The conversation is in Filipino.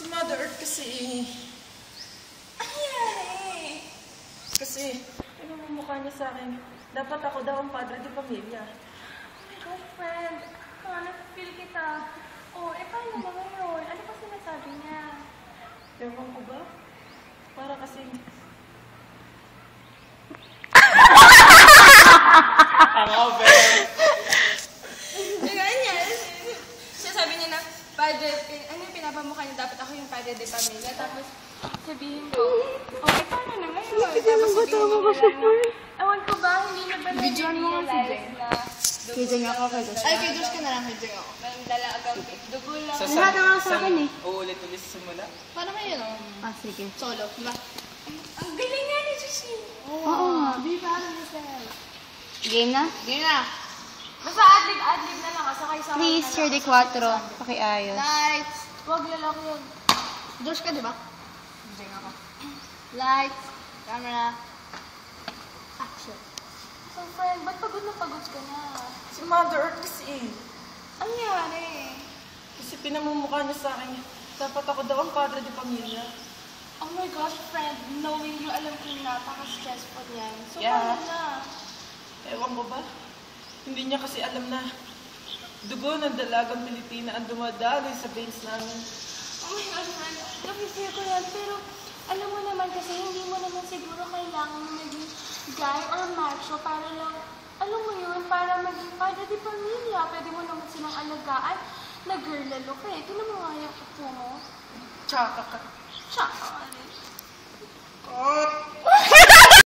Si Mother Earth kasi Ano yan Kasi, pinamumukha niya sa akin. Dapat ako daw ang padre de pamilya. Oh my God, friend. Nag-feel kita. Oh, paano naman yun? Ano pa sinasabi niya? Ewan ko ba? Para kasi... Ang over. Ganyan. Sinasabi niya na, padre, ano yung pinapamukha niya? Dapat ako yung padre de pamilya. Tapos, sabihin ko, okay, paano na ngayon? Tapos sabihin niya na, ewan ko ba, hindi na ba na-realize na Kay Jeng ako, kay Josh. Ay, kay Josh ka na lang, kay Jeng ako. may dalagang dugo lang. Lahat na nga sa akin eh. Uulit-ulit sa simula. Paano kayo, no? Ah, sige. Solo, diba? Ang galing nga ni Sushi. Oo nga. Be proud of yourself. Game na? Game na. Basta adlib na lang, saka isama Please, Sir De Quattro. Pakiayos. Lights. Huwag lalaki yun. Josh ka, diba? Jeng ako. Lights. Camera. Action. So friend, ba't pagod na pagod ka na? Si Mother Earth kasi Ang nangyari? Kasi pinamumukha niya sa akin. Dapat ako daw ang padre de pamilya. Oh my gosh, friend, knowing you, alam ko napaka-stressful yan. So Yeah. paano na? Ewan ko ba? Hindi niya kasi alam na dugo ng dalagang Pilipina ang dumadaloy sa veins namin. Oh my gosh, friend, napifeel ko yan. Pero alam mo naman kasi, hindi mo naman siguro kailangan na maging guy or macho para lang, alam mo yun, para maging padre de pamilya. Pwede mo naman silang alagaan na girl lalo ka eh. Tingnan mo nga yung upo mo. Tsaka ka. Tsaka ka rin.